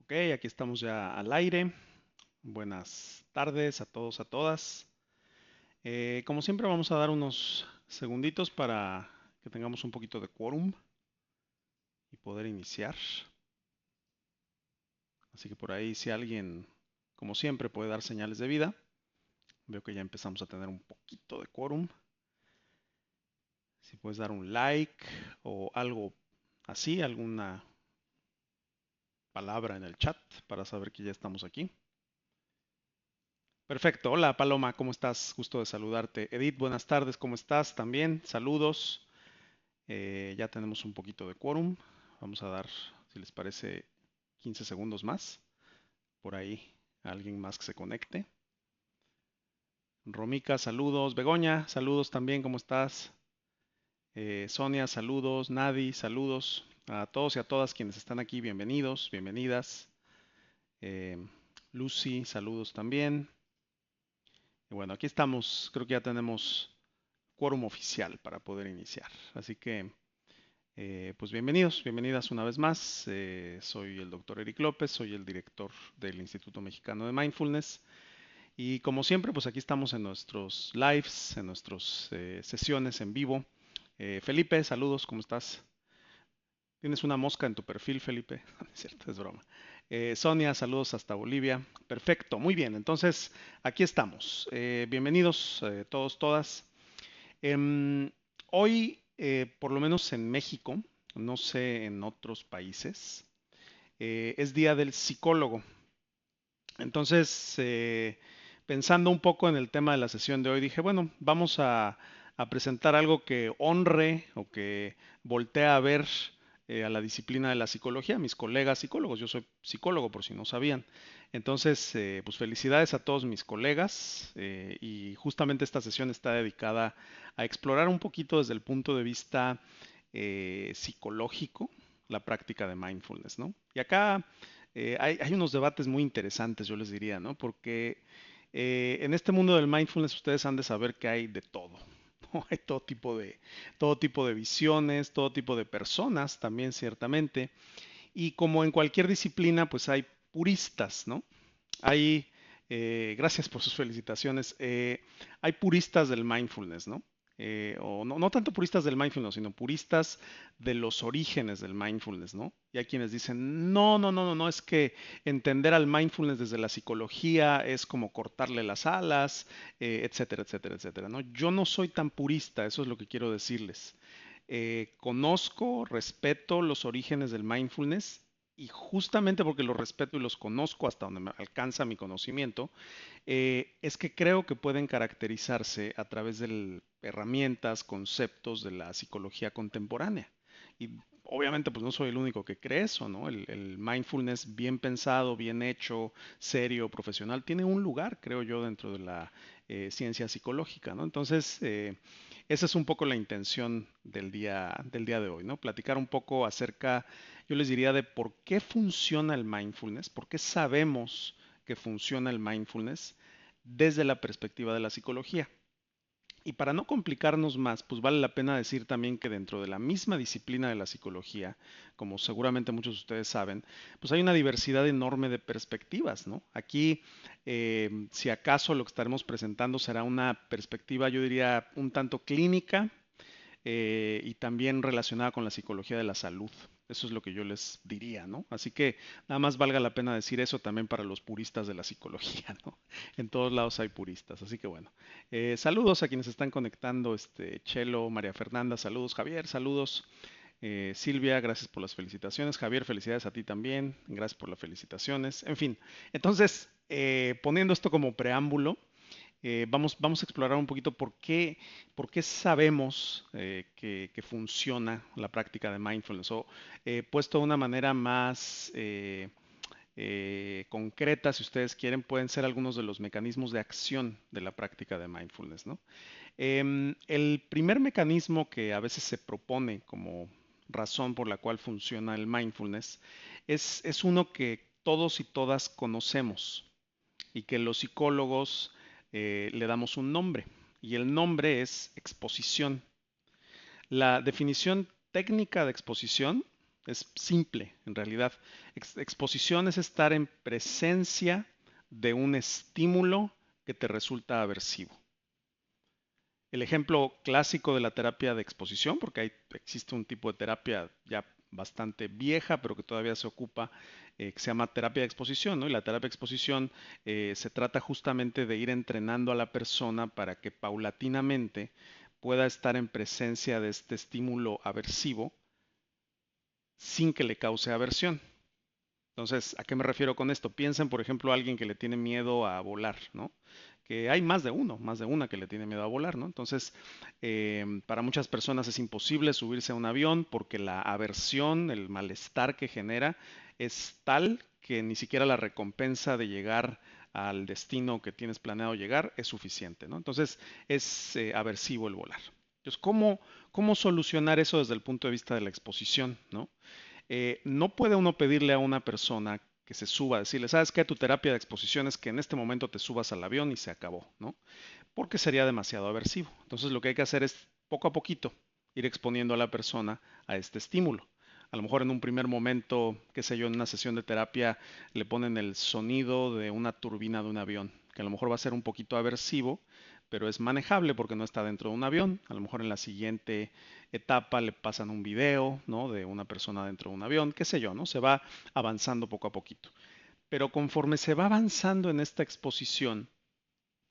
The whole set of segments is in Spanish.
Ok, aquí estamos ya al aire. Buenas tardes a todos, a todas. Como siempre vamos a dar unos segunditos para que tengamos un poquito de quórum y poder iniciar. Así que por ahí si alguien, como siempre, puede dar señales de vida. Veo que ya empezamos a tener un poquito de quórum. Si puedes dar un like o algo así, alguna palabra en el chat para saber que ya estamos aquí. Perfecto. Hola Paloma, ¿cómo estás? Gusto de saludarte. Edith, buenas tardes, ¿cómo estás? También, saludos. Ya tenemos un poquito de quórum. Vamos a dar, si les parece, 15 segundos más. Por ahí, alguien más que se conecte. Romica, saludos. Begoña, saludos también, ¿cómo estás? Sonia, saludos. Nadi, saludos. A todos y a todas quienes están aquí, bienvenidos, bienvenidas. Eh, Lucy, saludos también. Y bueno, aquí estamos. Creo que ya tenemos quórum oficial para poder iniciar. Así que, pues bienvenidos, bienvenidas una vez más. Soy el doctor Eric López, soy el director del Instituto Mexicano de Mindfulness. Y como siempre, pues aquí estamos en nuestros lives, en nuestras sesiones en vivo. Felipe, saludos, ¿cómo estás? Tienes una mosca en tu perfil, Felipe. No es cierto, es broma. Sonia, saludos hasta Bolivia. Perfecto, muy bien. Entonces, aquí estamos. Bienvenidos todos, todas. Em, Hoy, por lo menos en México, no sé en otros países, es Día del Psicólogo. Entonces, pensando un poco en el tema de la sesión de hoy, dije, bueno, vamos a presentar algo que honre o que voltee a ver a la disciplina de la psicología, mis colegas psicólogos. Yo soy psicólogo, por si no sabían. Entonces, pues felicidades a todos mis colegas y justamente esta sesión está dedicada a explorar un poquito desde el punto de vista psicológico la práctica de mindfulness, ¿no? Y acá hay unos debates muy interesantes, yo les diría, ¿no? Porque en este mundo del mindfulness ustedes han de saber que hay de todo, ¿no? Hay todo tipo de visiones, todo tipo de personas también, ciertamente. Y como en cualquier disciplina, pues hay puristas, ¿no? Hay, gracias por sus felicitaciones, hay puristas del mindfulness, ¿no? O no, no tanto puristas del mindfulness, sino puristas de los orígenes del mindfulness, ¿no? Y hay quienes dicen, no, no, no, no, no, es que entender al mindfulness desde la psicología es como cortarle las alas, etcétera, etcétera, etcétera, ¿no? Yo no soy tan purista, eso es lo que quiero decirles. Conozco, respeto los orígenes del mindfulness y justamente porque los respeto y los conozco hasta donde me alcanza mi conocimiento, es que creo que pueden caracterizarse a través de herramientas, conceptos de la psicología contemporánea. Y obviamente pues no soy el único que cree eso, ¿no? El mindfulness bien pensado, bien hecho, serio, profesional, tiene un lugar, creo yo, dentro de la ciencia psicológica, ¿no? Entonces, esa es un poco la intención del día de hoy, ¿no? Platicar un poco acerca, yo les diría, de por qué funciona el mindfulness, por qué sabemos que funciona el mindfulness desde la perspectiva de la psicología. Y para no complicarnos más, pues vale la pena decir también que dentro de la misma disciplina de la psicología, como seguramente muchos de ustedes saben, pues hay una diversidad enorme de perspectivas, ¿no? Aquí, si acaso lo que estaremos presentando será una perspectiva, yo diría, un tanto clínica, y también relacionada con la psicología de la salud. Eso es lo que yo les diría, ¿no? Así que nada más valga la pena decir eso también para los puristas de la psicología, ¿no? En todos lados hay puristas, así que bueno. Saludos a quienes están conectando, Chelo, María Fernanda, saludos, Javier, saludos. Silvia, gracias por las felicitaciones. Javier, felicidades a ti también. Gracias por las felicitaciones. En fin, entonces, poniendo esto como preámbulo, vamos a explorar un poquito por qué sabemos que funciona la práctica de mindfulness. O puesto de una manera más concreta, si ustedes quieren, pueden ser algunos de los mecanismos de acción de la práctica de mindfulness, ¿no? El primer mecanismo que a veces se propone como razón por la cual funciona el mindfulness es uno que todos y todas conocemos y que los psicólogos le damos un nombre, y el nombre es exposición. La definición técnica de exposición Es simple, en realidad. Exposición es estar en presencia de un estímulo que te resulta aversivo. El ejemplo clásico de la terapia de exposición, porque existe un tipo de terapia ya bastante vieja, pero que todavía se ocupa, que se llama terapia de exposición, ¿no? Y la terapia de exposición se trata justamente de ir entrenando a la persona para que paulatinamente pueda estar en presencia de este estímulo aversivo sin que le cause aversión. Entonces, ¿a qué me refiero con esto? Piensen, por ejemplo, a alguien que le tiene miedo a volar, ¿no? Que hay más de uno, más de una que le tiene miedo a volar, ¿no? Entonces, para muchas personas es imposible subirse a un avión porque la aversión, el malestar que genera es tal que ni siquiera la recompensa de llegar al destino que tienes planeado llegar es suficiente, ¿no? Entonces, es aversivo el volar. Entonces, ¿cómo solucionar eso desde el punto de vista de la exposición, ¿no? No puede uno pedirle a una persona que se suba, decirle, ¿sabes qué? Tu terapia de exposición es que en este momento te subas al avión y se acabó, ¿no? Porque sería demasiado aversivo. Entonces lo que hay que hacer es poco a poquito ir exponiendo a la persona a este estímulo. A lo mejor en un primer momento, qué sé yo, en una sesión de terapia le ponen el sonido de una turbina de un avión, que a lo mejor va a ser un poquito aversivo, pero es manejable porque no está dentro de un avión. A lo mejor en la siguiente etapa le pasan un video, ¿no? De una persona dentro de un avión, qué sé yo, ¿no? Se va avanzando poco a poquito. Pero conforme se va avanzando en esta exposición,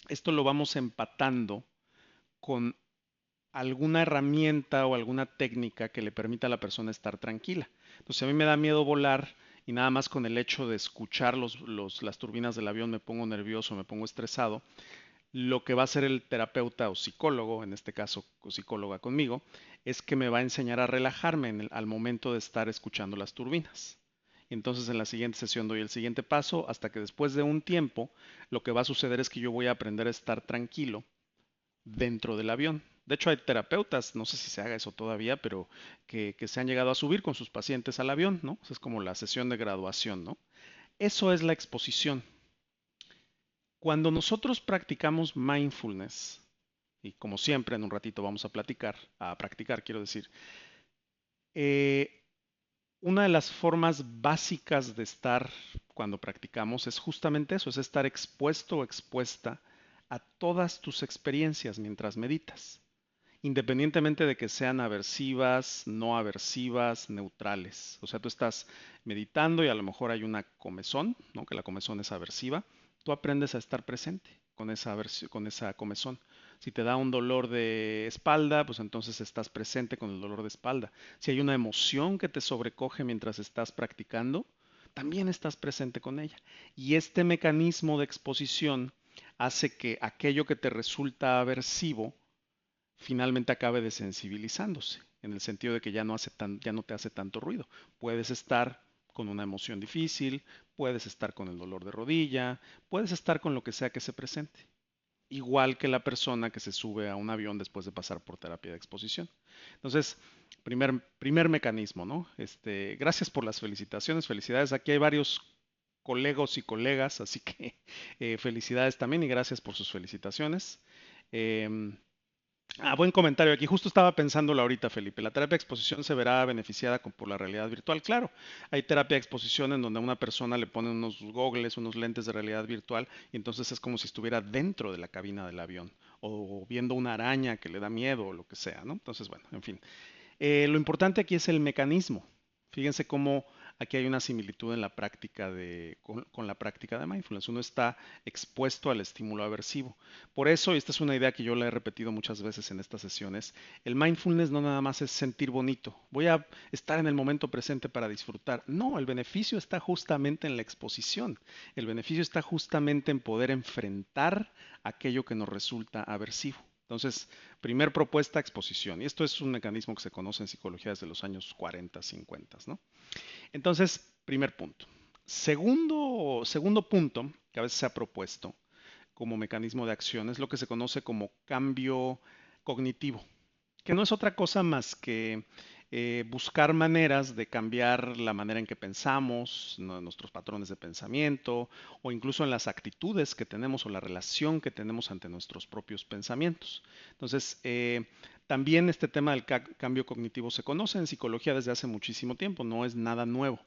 esto lo vamos empatando con alguna herramienta o alguna técnica que le permita a la persona estar tranquila. Entonces, a mí me da miedo volar y nada más con el hecho de escuchar las turbinas del avión me pongo nervioso, me pongo estresado. Lo que va a hacer el terapeuta o psicólogo, en este caso o psicóloga conmigo, es que me va a enseñar a relajarme al momento de estar escuchando las turbinas. Entonces en la siguiente sesión doy el siguiente paso hasta que después de un tiempo lo que va a suceder es que yo voy a aprender a estar tranquilo dentro del avión. De hecho, hay terapeutas, no sé si se haga eso todavía, pero que se han llegado a subir con sus pacientes al avión, ¿no? Es como la sesión de graduación, ¿no? Eso es la exposición. Cuando nosotros practicamos mindfulness, y como siempre en un ratito vamos a practicar, quiero decir, eh, una de las formas básicas de estar cuando practicamos es justamente eso, es estar expuesto o expuesta a todas tus experiencias mientras meditas, independientemente de que sean aversivas, no aversivas, neutrales. O sea, tú estás meditando y a lo mejor hay una comezón, ¿no? Que la comezón es aversiva. Tú aprendes a estar presente con esa comezón. Si te da un dolor de espalda, pues entonces estás presente con el dolor de espalda. Si hay una emoción que te sobrecoge mientras estás practicando, también estás presente con ella. Y este mecanismo de exposición hace que aquello que te resulta aversivo finalmente acabe desensibilizándose, en el sentido de que ya no te hace tanto ruido. Puedes estar con una emoción difícil, puedes estar con el dolor de rodilla, puedes estar con lo que sea que se presente. Igual que la persona que se sube a un avión después de pasar por terapia de exposición. Entonces, primer mecanismo, ¿no? Gracias por las felicitaciones, felicidades. Aquí hay varios colegos y colegas, así que felicidades también y gracias por sus felicitaciones. Eh, Buen comentario. Aquí justo estaba pensándolo ahorita, Felipe. La terapia de exposición se verá beneficiada por la realidad virtual. Claro, hay terapia de exposición en donde a una persona le ponen unos gogles, unos lentes de realidad virtual, y entonces es como si estuviera dentro de la cabina del avión o viendo una araña que le da miedo o lo que sea, ¿no? Entonces, bueno, en fin. Lo importante aquí es el mecanismo. Fíjense cómo aquí hay una similitud en la práctica con la práctica de mindfulness. Uno está expuesto al estímulo aversivo. Por eso, y esta es una idea que yo la he repetido muchas veces en estas sesiones, el mindfulness no nada más es sentir bonito. Voy a estar en el momento presente para disfrutar. No, el beneficio está justamente en la exposición. El beneficio está justamente en poder enfrentar aquello que nos resulta aversivo. Entonces, primer propuesta, exposición. Y esto es un mecanismo que se conoce en psicología desde los años 40, 50, ¿no? Entonces, primer punto. Segundo punto que a veces se ha propuesto como mecanismo de acción es lo que se conoce como cambio cognitivo, que no es otra cosa más que buscar maneras de cambiar la manera en que pensamos, nuestros patrones de pensamiento o incluso en las actitudes que tenemos o la relación que tenemos ante nuestros propios pensamientos. Entonces, también este tema del cambio cognitivo se conoce en psicología desde hace muchísimo tiempo, no es nada nuevo.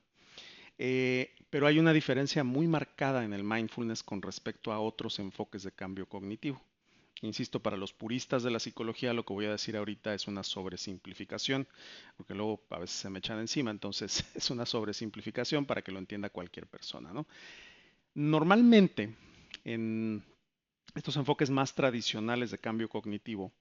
Pero hay una diferencia muy marcada en el mindfulness con respecto a otros enfoques de cambio cognitivo. Insisto, para los puristas de la psicología, lo que voy a decir ahorita es una sobresimplificación, porque luego a veces se me echan encima, entonces es una sobresimplificación para que lo entienda cualquier persona, ¿no? Normalmente, en estos enfoques más tradicionales de cambio cognitivo,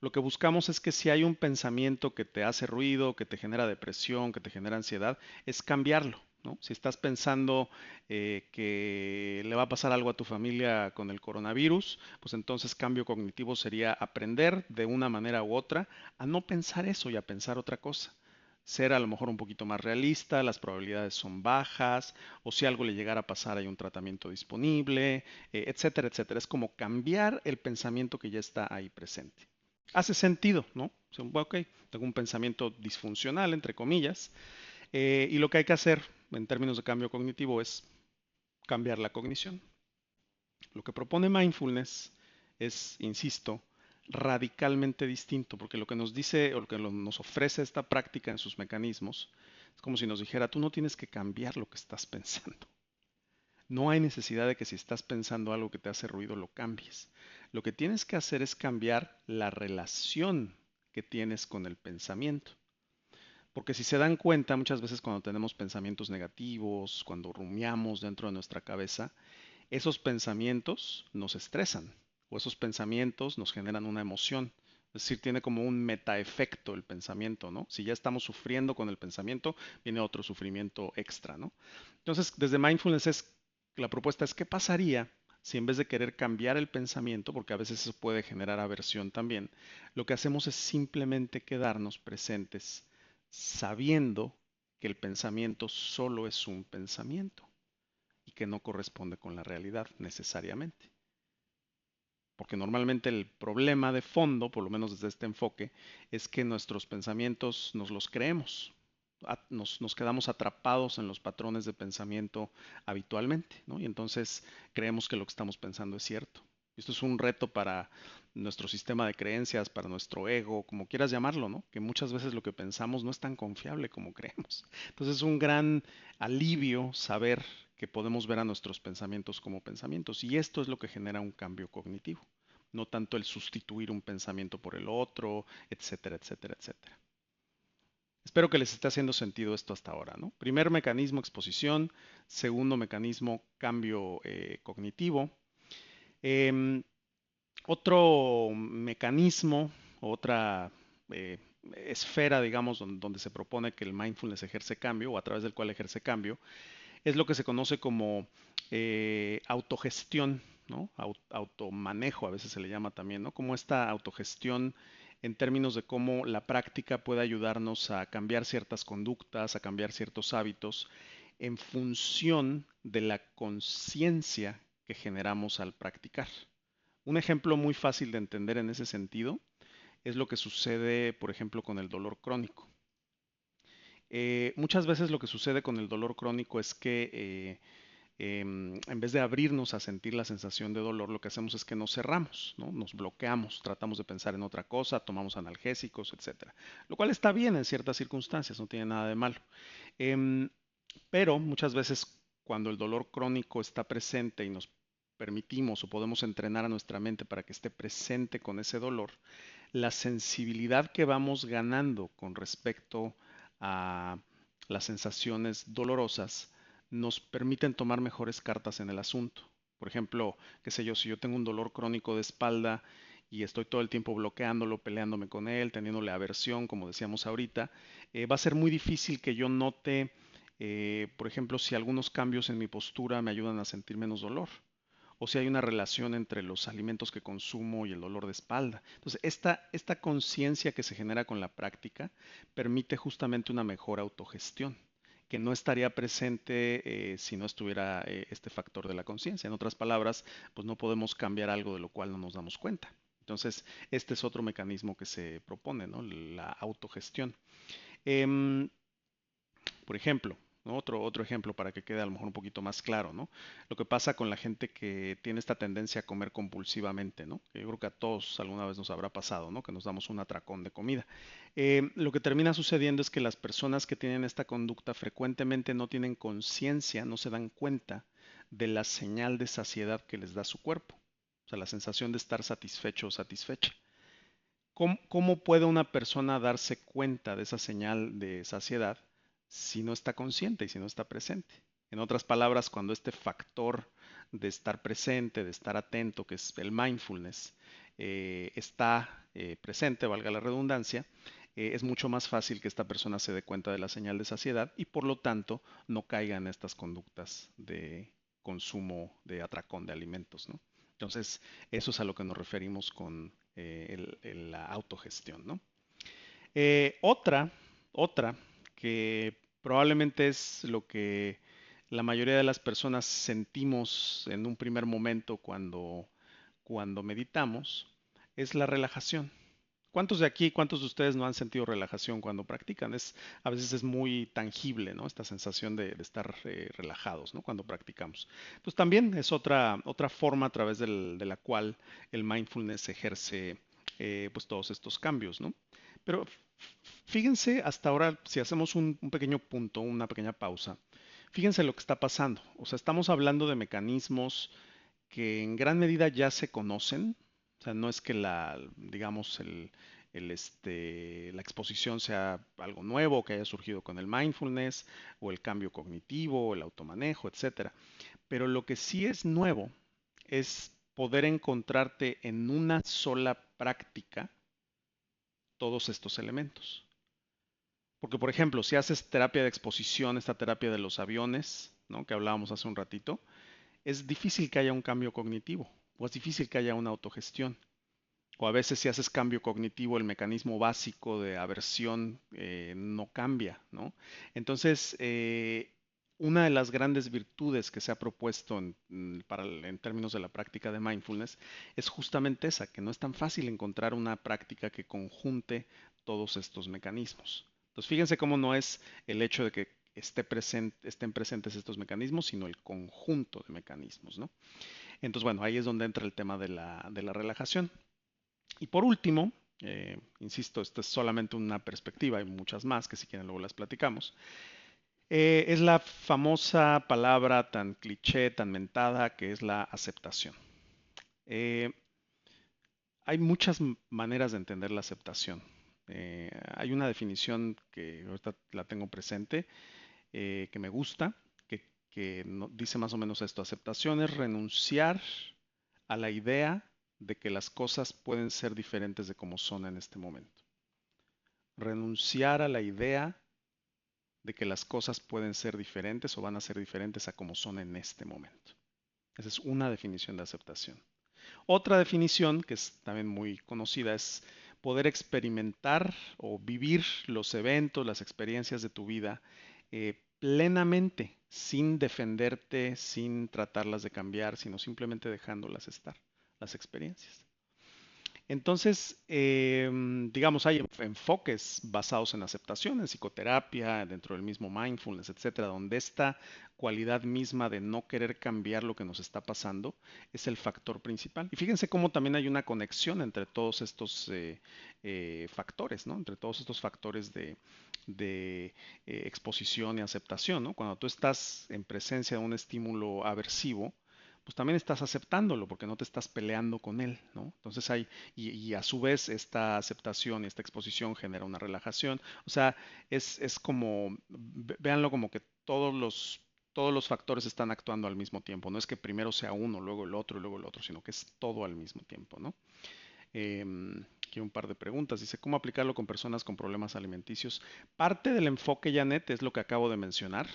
lo que buscamos es que si hay un pensamiento que te hace ruido, que te genera depresión, que te genera ansiedad, es cambiarlo, ¿no? Si estás pensando que le va a pasar algo a tu familia con el coronavirus, pues entonces cambio cognitivo sería aprender de una manera u otra a no pensar eso y a pensar otra cosa. Ser a lo mejor un poquito más realista, las probabilidades son bajas, o si algo le llegara a pasar hay un tratamiento disponible, etcétera, etcétera. Es como cambiar el pensamiento que ya está ahí presente. Hace sentido, ¿no? O sea, ok, tengo un pensamiento disfuncional, entre comillas, y lo que hay que hacer en términos de cambio cognitivo es cambiar la cognición. Lo que propone mindfulness es, insisto, radicalmente distinto, porque lo que nos dice o lo que nos ofrece esta práctica en sus mecanismos es como si nos dijera, tú no tienes que cambiar lo que estás pensando. No hay necesidad de que si estás pensando algo que te hace ruido lo cambies. Lo que tienes que hacer es cambiar la relación que tienes con el pensamiento. Porque si se dan cuenta, muchas veces cuando tenemos pensamientos negativos, cuando rumiamos dentro de nuestra cabeza, esos pensamientos nos estresan o esos pensamientos nos generan una emoción. Es decir, tiene como un metaefecto el pensamiento, ¿no? Si ya estamos sufriendo con el pensamiento, viene otro sufrimiento extra, ¿no? Entonces, desde mindfulness la propuesta es, ¿qué pasaría si en vez de querer cambiar el pensamiento, porque a veces eso puede generar aversión también, lo que hacemos es simplemente quedarnos presentes sabiendo que el pensamiento solo es un pensamiento y que no corresponde con la realidad necesariamente? Porque normalmente el problema de fondo, por lo menos desde este enfoque, es que nuestros pensamientos nos los creemos. Nos quedamos atrapados en los patrones de pensamiento habitualmente, ¿no? Y entonces creemos que lo que estamos pensando es cierto. Esto es un reto para nuestro sistema de creencias, para nuestro ego, como quieras llamarlo, ¿no? Que muchas veces lo que pensamos no es tan confiable como creemos. Entonces es un gran alivio saber que podemos ver a nuestros pensamientos como pensamientos. Y esto es lo que genera un cambio cognitivo, no tanto el sustituir un pensamiento por el otro, etcétera, etcétera, etcétera. Espero que les esté haciendo sentido esto hasta ahora, ¿no? Primer mecanismo, exposición. Segundo mecanismo, cambio cognitivo. Em, Otro mecanismo, otra eh, esfera, digamos, donde se propone que el mindfulness ejerce cambio o a través del cual ejerce cambio, es lo que se conoce como autogestión, ¿no? Automanejo, a veces se le llama también, ¿no? Como esta autogestión en términos de cómo la práctica puede ayudarnos a cambiar ciertas conductas, a cambiar ciertos hábitos en función de la conciencia que generamos al practicar. Un ejemplo muy fácil de entender en ese sentido es lo que sucede, por ejemplo, con el dolor crónico. Muchas veces lo que sucede con el dolor crónico es que en vez de abrirnos a sentir la sensación de dolor, lo que hacemos es que nos cerramos, ¿no? Nos bloqueamos, tratamos de pensar en otra cosa, tomamos analgésicos, etcétera. Lo cual está bien en ciertas circunstancias, no tiene nada de malo. Em, pero muchas veces cuando el dolor crónico está presente y nos permitimos o podemos entrenar a nuestra mente para que esté presente con ese dolor, la sensibilidad que vamos ganando con respecto a las sensaciones dolorosas nos permiten tomar mejores cartas en el asunto. Por ejemplo, qué sé yo, si yo tengo un dolor crónico de espalda y estoy todo el tiempo bloqueándolo, peleándome con él, teniéndole aversión, como decíamos ahorita, va a ser muy difícil que yo note, por ejemplo, si algunos cambios en mi postura me ayudan a sentir menos dolor o si hay una relación entre los alimentos que consumo y el dolor de espalda. Entonces, esta conciencia que se genera con la práctica permite justamente una mejor autogestión, que no estaría presente si no estuviera este factor de la conciencia. En otras palabras, pues no podemos cambiar algo de lo cual no nos damos cuenta. Entonces, este es otro mecanismo que se propone, ¿no? La autogestión. Em, por ejemplo, ¿no? Otro ejemplo para que quede a lo mejor un poquito más claro, ¿no? Lo que pasa con la gente que tiene esta tendencia a comer compulsivamente, ¿no? Que yo creo que a todos alguna vez nos habrá pasado, ¿no? Que nos damos un atracón de comida. Lo que termina sucediendo es que las personas que tienen esta conducta frecuentemente no tienen conciencia, no se dan cuenta de la señal de saciedad que les da su cuerpo. O sea, la sensación de estar satisfecho o satisfecha. ¿Cómo puede una persona darse cuenta de esa señal de saciedad si no está consciente y si no está presente? En otras palabras, cuando este factor de estar presente, de estar atento, que es el mindfulness, está presente, valga la redundancia, es mucho más fácil que esta persona se dé cuenta de la señal de saciedad y por lo tanto no caiga en estas conductas de consumo de atracón de alimentos, ¿no? Entonces, eso es a lo que nos referimos con la autogestión, ¿no? Otra, otra que probablemente es lo que la mayoría de las personas sentimos en un primer momento cuando meditamos, es la relajación. ¿Cuántos de aquí, cuántos de ustedes no han sentido relajación cuando practican? A veces es muy tangible, ¿no? Esta sensación de estar relajados, ¿no? Cuando practicamos. Pues también es otra forma a través de la cual el mindfulness ejerce pues todos estos cambios, ¿no? Pero fíjense hasta ahora, si hacemos un pequeño punto, una pequeña pausa, fíjense lo que está pasando. O sea, estamos hablando de mecanismos que en gran medida ya se conocen. O sea, no es que digamos, la exposición sea algo nuevo que haya surgido con el mindfulness o el cambio cognitivo, o el automanejo, etcétera. Pero lo que sí es nuevo es poder encontrarte en una sola práctica todos estos elementos. Porque, por ejemplo, si haces terapia de exposición, esta terapia de los aviones, ¿no? Que hablábamos hace un ratito, es difícil que haya un cambio cognitivo o es difícil que haya una autogestión. O a veces si haces cambio cognitivo, el mecanismo básico de aversión no cambia, ¿no? Entonces, una de las grandes virtudes que se ha propuesto en términos de la práctica de mindfulness es justamente esa, que no es tan fácil encontrar una práctica que conjunte todos estos mecanismos. Entonces, fíjense cómo no es el hecho de que estén presentes estos mecanismos, sino el conjunto de mecanismos, ¿no? Entonces, bueno, ahí es donde entra el tema de la relajación. Y por último, insisto, esta es solamente una perspectiva, hay muchas más que si quieren luego las platicamos, es la famosa palabra tan cliché, tan mentada, que es la aceptación. Eh, Hay muchas maneras de entender la aceptación. Hay una definición que ahorita la tengo presente, que me gusta, que dice más o menos esto. Aceptación es renunciar a la idea de que las cosas pueden ser diferentes de como son en este momento. Renunciar a la idea de que las cosas pueden ser diferentes o van a ser diferentes a como son en este momento. Esa es una definición de aceptación. Otra definición, que es también muy conocida, es poder experimentar o vivir los eventos, las experiencias de tu vida plenamente, sin defenderte, sin tratarlas de cambiar, sino simplemente dejándolas estar, las experiencias. Entonces, digamos, hay enfoques basados en aceptación, en psicoterapia, dentro del mismo mindfulness, etcétera, donde esta cualidad misma de no querer cambiar lo que nos está pasando es el factor principal. Y fíjense cómo también hay una conexión entre todos estos factores, ¿no? Entre todos estos factores de exposición y aceptación, ¿no? Cuando tú estás en presencia de un estímulo aversivo, pues también estás aceptándolo porque no te estás peleando con él, ¿no? Entonces y a su vez esta aceptación y esta exposición genera una relajación. O sea, es como, véanlo como que todos los factores están actuando al mismo tiempo. No es que primero sea uno, luego el otro y luego el otro, sino que es todo al mismo tiempo, ¿no? Aquí un par de preguntas. Dice, ¿cómo aplicarlo con personas con problemas alimenticios? Parte del enfoque, Janet, es lo que acabo de mencionar.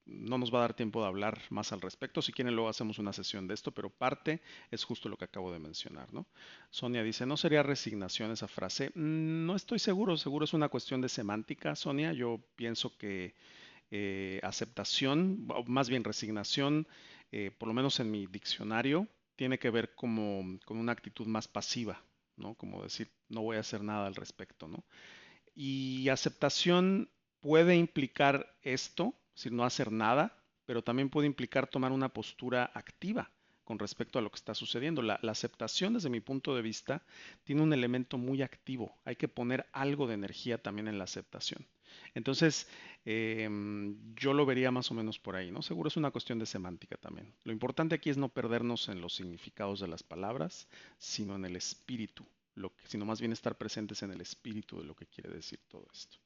No nos va a dar tiempo de hablar más al respecto. Si quieren, luego hacemos una sesión de esto, pero parte es justo lo que acabo de mencionar, ¿no? Sonia dice, ¿no sería resignación esa frase? No estoy seguro. Seguro es una cuestión de semántica, Sonia. Yo pienso que aceptación, o más bien resignación, por lo menos en mi diccionario, tiene que ver como con una actitud más pasiva, ¿no? Como decir, no voy a hacer nada al respecto, ¿no? Y aceptación puede implicar esto, es decir, no hacer nada, pero también puede implicar tomar una postura activa con respecto a lo que está sucediendo. La aceptación, desde mi punto de vista, tiene un elemento muy activo. Hay que poner algo de energía también en la aceptación. Entonces, yo lo vería más o menos por ahí, ¿no? Seguro es una cuestión de semántica también. Lo importante aquí es no perdernos en los significados de las palabras, sino en el espíritu, sino más bien estar presentes en el espíritu de lo que quiere decir todo esto.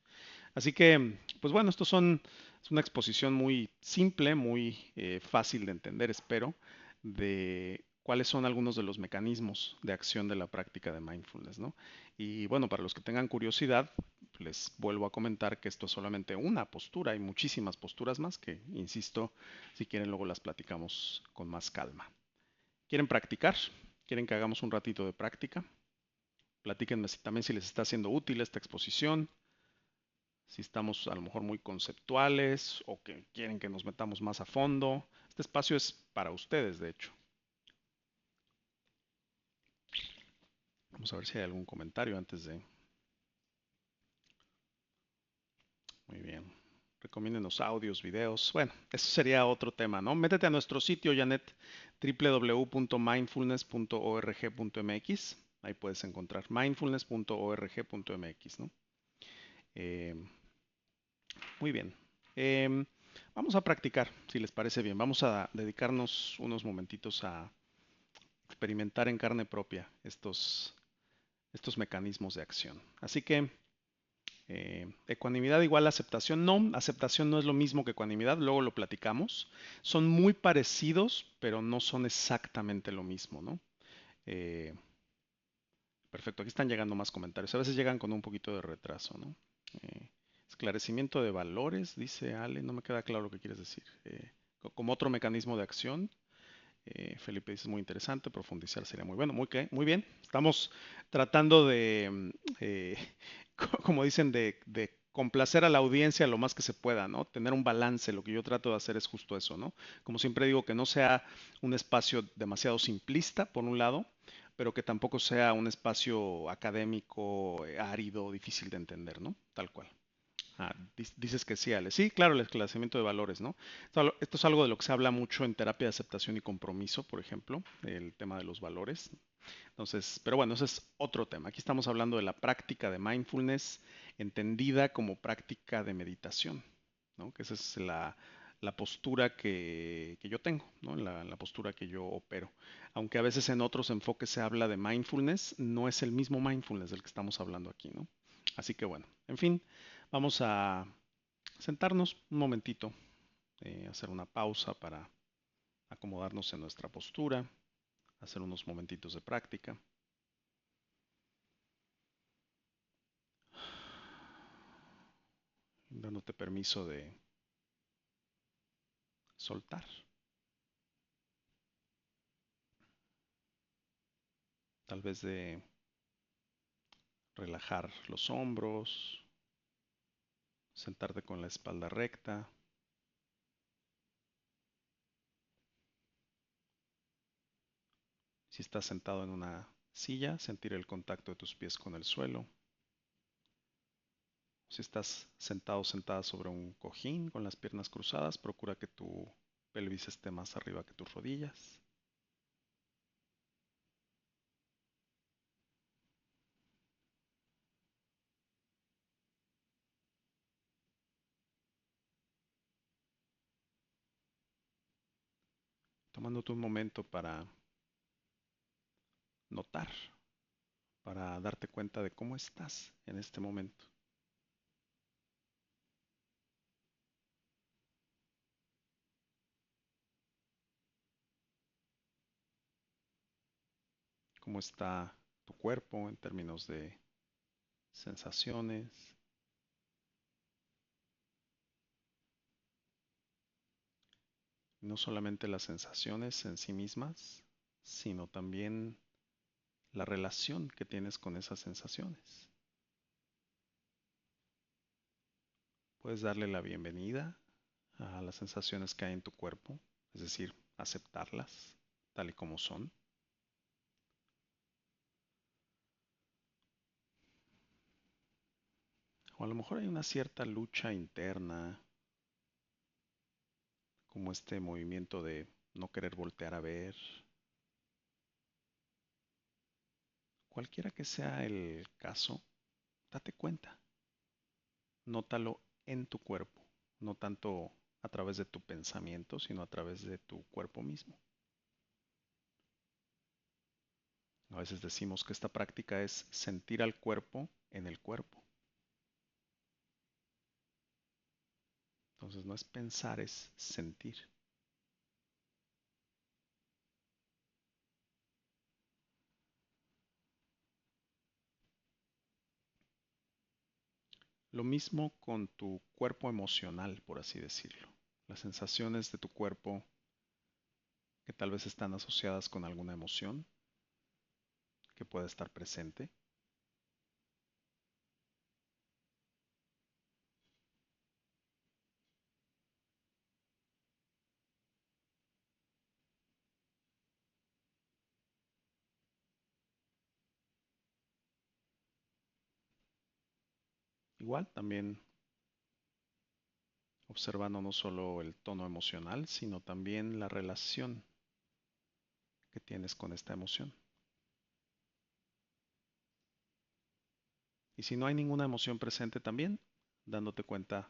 Así que, pues bueno, es una exposición muy simple, muy fácil de entender, espero, de cuáles son algunos de los mecanismos de acción de la práctica de mindfulness, ¿no? Y bueno, para los que tengan curiosidad, les vuelvo a comentar que esto es solamente una postura, hay muchísimas posturas más que, insisto, si quieren luego las platicamos con más calma. ¿Quieren practicar? ¿Quieren que hagamos un ratito de práctica? Platíquenme también si les está siendo útil esta exposición, si estamos a lo mejor muy conceptuales o que quieren que nos metamos más a fondo. Este espacio es para ustedes, de hecho. Vamos a ver si hay algún comentario antes de... Muy bien. Recomiéndenos audios, videos. Bueno, eso sería otro tema, ¿no? Métete a nuestro sitio, Janet, www.mindfulness.org.mx. Ahí puedes encontrar mindfulness.org.mx, ¿no? Eh, Muy bien. Em, Vamos a practicar, si les parece bien. Vamos a dedicarnos unos momentitos a experimentar en carne propia estos mecanismos de acción. Así que, ecuanimidad igual a aceptación. No, aceptación no es lo mismo que ecuanimidad, luego lo platicamos. Son muy parecidos, pero no son exactamente lo mismo, ¿no? Eh, Perfecto, aquí están llegando más comentarios. A veces llegan con un poquito de retraso, ¿no? Esclarecimiento de valores, dice Ale, no me queda claro lo que quieres decir. Como otro mecanismo de acción. Felipe dice, es muy interesante, profundizar sería muy bueno. Muy bien, estamos tratando de, como dicen, de complacer a la audiencia lo más que se pueda, ¿no? Tener un balance, lo que yo trato de hacer es justo eso, ¿no? Como siempre digo, que no sea un espacio demasiado simplista, por un lado, pero que tampoco sea un espacio académico, árido, difícil de entender, ¿no? Tal cual. Dices que sí, Ale. Sí, claro, el esclarecimiento de valores, ¿no? Esto es algo de lo que se habla mucho en terapia de aceptación y compromiso, por ejemplo, el tema de los valores. Entonces, pero bueno, ese es otro tema. Aquí estamos hablando de la práctica de mindfulness entendida como práctica de meditación, ¿no? Que esa es la postura que yo tengo, ¿no? La postura que yo opero. Aunque a veces en otros enfoques se habla de mindfulness, no es el mismo mindfulness del que estamos hablando aquí, ¿no? Así que bueno, en fin, vamos a sentarnos un momentito, hacer una pausa para acomodarnos en nuestra postura, hacer unos momentitos de práctica. Dándote permiso de soltar, tal vez de relajar los hombros, sentarte con la espalda recta. Si estás sentado en una silla, sentir el contacto de tus pies con el suelo. Si estás sentado o sentada sobre un cojín con las piernas cruzadas, procura que tu pelvis esté más arriba que tus rodillas. Tomándote un momento para notar, para darte cuenta de cómo estás en este momento. Cómo está tu cuerpo en términos de sensaciones. No solamente las sensaciones en sí mismas, sino también la relación que tienes con esas sensaciones. Puedes darle la bienvenida a las sensaciones que hay en tu cuerpo, es decir, aceptarlas tal y como son. O a lo mejor hay una cierta lucha interna, como este movimiento de no querer voltear a ver. Cualquiera que sea el caso, date cuenta, nótalo en tu cuerpo, no tanto a través de tu pensamiento, sino a través de tu cuerpo mismo. A veces decimos que esta práctica es sentir al cuerpo en el cuerpo. Entonces no es pensar, es sentir. Lo mismo con tu cuerpo emocional, por así decirlo. Las sensaciones de tu cuerpo que tal vez están asociadas con alguna emoción que pueda estar presente. Igual también observando no solo el tono emocional, sino también la relación que tienes con esta emoción. Y si no hay ninguna emoción presente también, dándote cuenta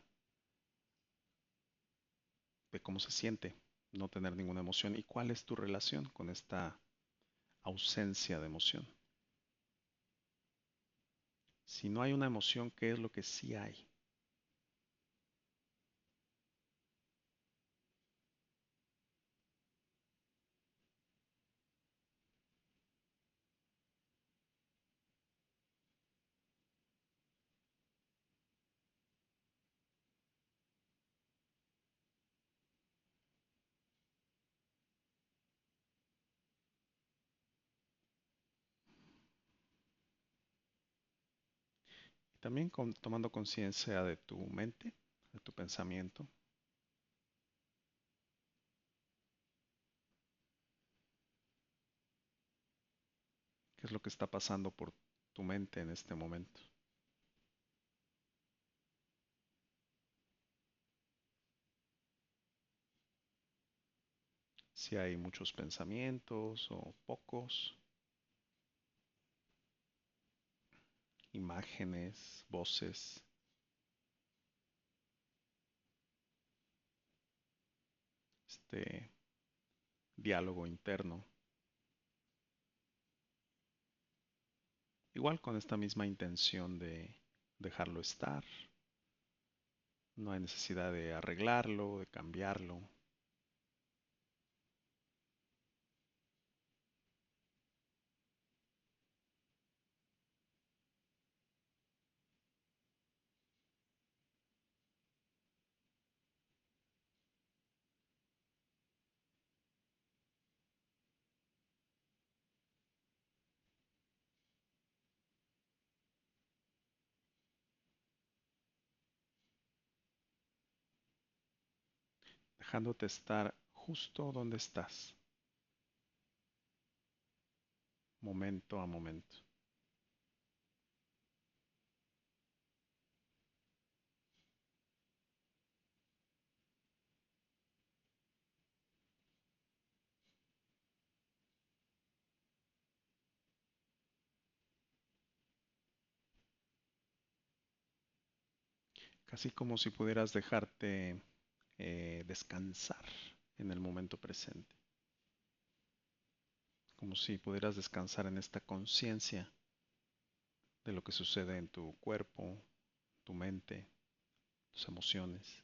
de cómo se siente no tener ninguna emoción y cuál es tu relación con esta ausencia de emoción. Si no hay una emoción, ¿qué es lo que sí hay? Y también tomando conciencia de tu mente, de tu pensamiento, qué es lo que está pasando por tu mente en este momento. Si hay muchos pensamientos o pocos, imágenes, voces, este diálogo interno. Igual con esta misma intención de dejarlo estar. No hay necesidad de arreglarlo, de cambiarlo. Dejándote estar justo donde estás, momento a momento. Casi como si pudieras dejarte descansar en el momento presente. Como si pudieras descansar en esta conciencia de lo que sucede en tu cuerpo, tu mente, tus emociones.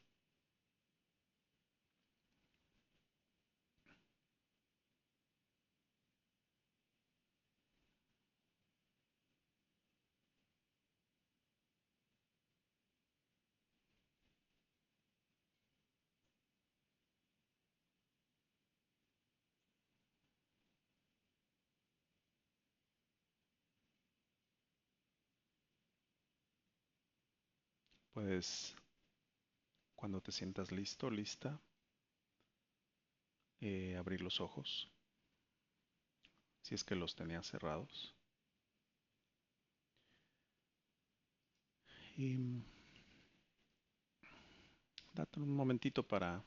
Puedes, cuando te sientas listo, lista, abrir los ojos, si es que los tenías cerrados. Y Date un momentito para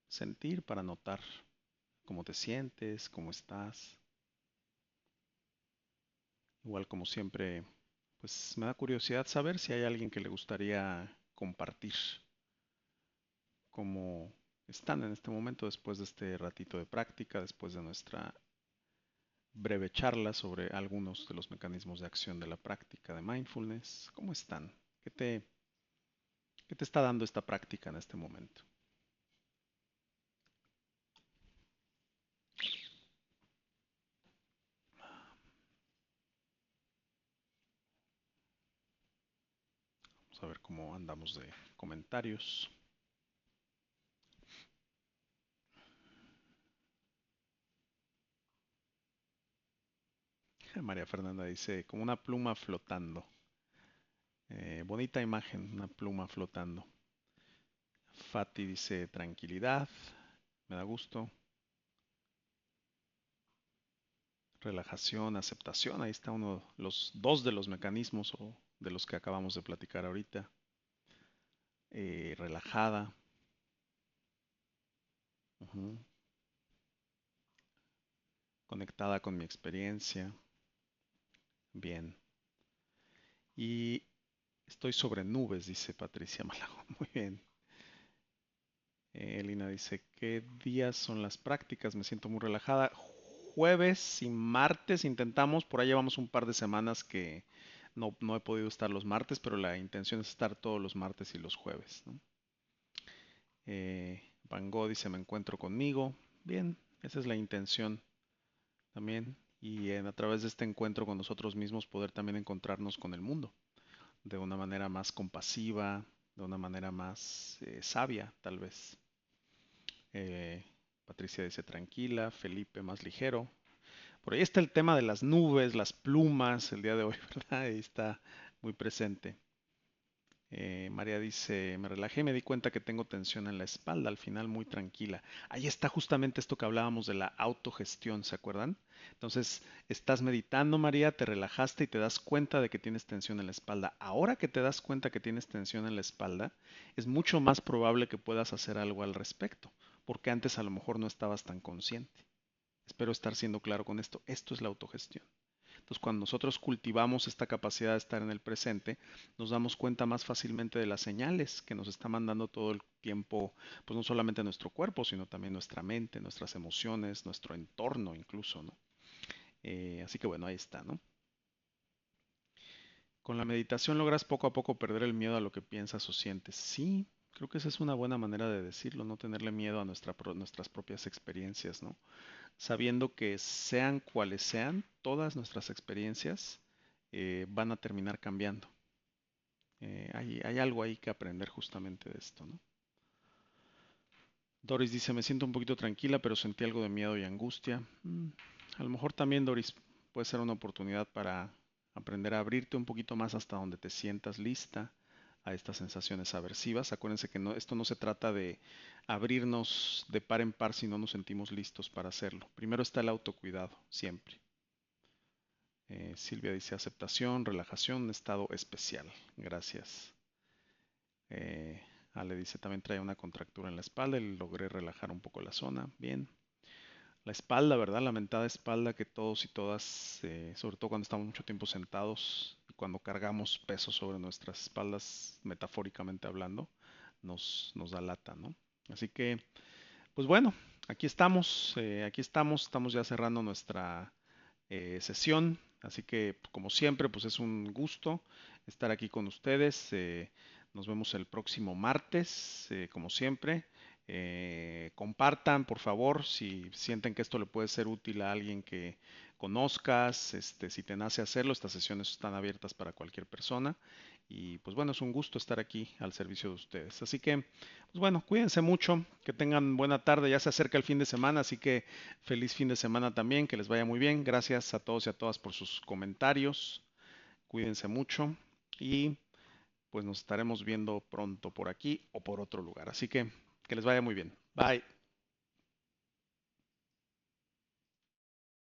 sentir, para notar cómo te sientes, cómo estás. Igual como siempre, pues me da curiosidad saber si hay alguien que le gustaría compartir cómo están en este momento después de este ratito de práctica, después de nuestra breve charla sobre algunos de los mecanismos de acción de la práctica de mindfulness. ¿Cómo están? ¿Qué te, qué te está dando esta práctica en este momento? Vamos a ver cómo andamos de comentarios. María Fernanda dice, como una pluma flotando. Bonita imagen, una pluma flotando. Fati dice, tranquilidad, me da gusto. Relajación, aceptación, ahí está uno, los dos de los mecanismos o de los que acabamos de platicar ahorita. Relajada. Ujú. Conectada con mi experiencia. Bien. Y estoy sobre nubes, dice Patricia Malagón. Muy bien. Elina dice, ¿qué días son las prácticas? Me siento muy relajada. Jueves y martes intentamos, por ahí llevamos un par de semanas que no he podido estar los martes, pero la intención es estar todos los martes y los jueves, ¿no? Van Gogh dice, me encuentro conmigo. Bien, esa es la intención también. Y a través de este encuentro con nosotros mismos poder también encontrarnos con el mundo de una manera más compasiva, de una manera más sabia, tal vez. Eh, Patricia dice tranquila, Felipe más ligero. Por ahí está el tema de las nubes, las plumas, el día de hoy, ¿verdad? Ahí está muy presente. María dice, me relajé y me di cuenta que tengo tensión en la espalda, al final muy tranquila. Ahí está justamente esto que hablábamos de la autogestión, ¿se acuerdan? Entonces, estás meditando, María, te relajaste y te das cuenta de que tienes tensión en la espalda. Ahora que te das cuenta que tienes tensión en la espalda, es mucho más probable que puedas hacer algo al respecto, porque antes a lo mejor no estabas tan consciente. Espero estar siendo claro con esto. Esto es la autogestión. Entonces, cuando nosotros cultivamos esta capacidad de estar en el presente, nos damos cuenta más fácilmente de las señales que nos está mandando todo el tiempo, pues no solamente nuestro cuerpo, sino también nuestra mente, nuestras emociones, nuestro entorno incluso, ¿no? Así que bueno, ahí está, ¿no? Con la meditación logras poco a poco perder el miedo a lo que piensas o sientes. Sí, creo que esa es una buena manera de decirlo, no tenerle miedo a nuestras propias experiencias, ¿no? Sabiendo que sean cuales sean, todas nuestras experiencias van a terminar cambiando. Hay algo ahí que aprender justamente de esto, ¿no? Doris dice, me siento un poquito tranquila, pero sentí algo de miedo y angustia. A lo mejor también, Doris, puede ser una oportunidad para aprender a abrirte un poquito más hasta donde te sientas lista a estas sensaciones aversivas. Acuérdense que esto no se trata de abrirnos de par en par si no nos sentimos listos para hacerlo. Primero está el autocuidado, siempre. Silvia dice aceptación, relajación, estado especial. Gracias. Eh, Ale dice también trae una contractura en la espalda y logré relajar un poco la zona. Bien. La espalda, ¿verdad? La mentada espalda que todos y todas, sobre todo cuando estamos mucho tiempo sentados y cuando cargamos peso sobre nuestras espaldas, metafóricamente hablando, nos da lata, ¿no? Así que, pues bueno, aquí estamos ya cerrando nuestra sesión. Así que, como siempre, pues es un gusto estar aquí con ustedes. Nos vemos el próximo martes, como siempre. Compartan, por favor, si sienten que esto le puede ser útil a alguien que conozcas, si te nace hacerlo, estas sesiones están abiertas para cualquier persona. Y pues bueno, es un gusto estar aquí al servicio de ustedes. Así que, pues bueno, cuídense mucho, que tengan buena tarde, ya se acerca el fin de semana, así que feliz fin de semana también, que les vaya muy bien. Gracias a todos y a todas por sus comentarios. Cuídense mucho y pues nos estaremos viendo pronto por aquí o por otro lugar. Así que les vaya muy bien. Bye.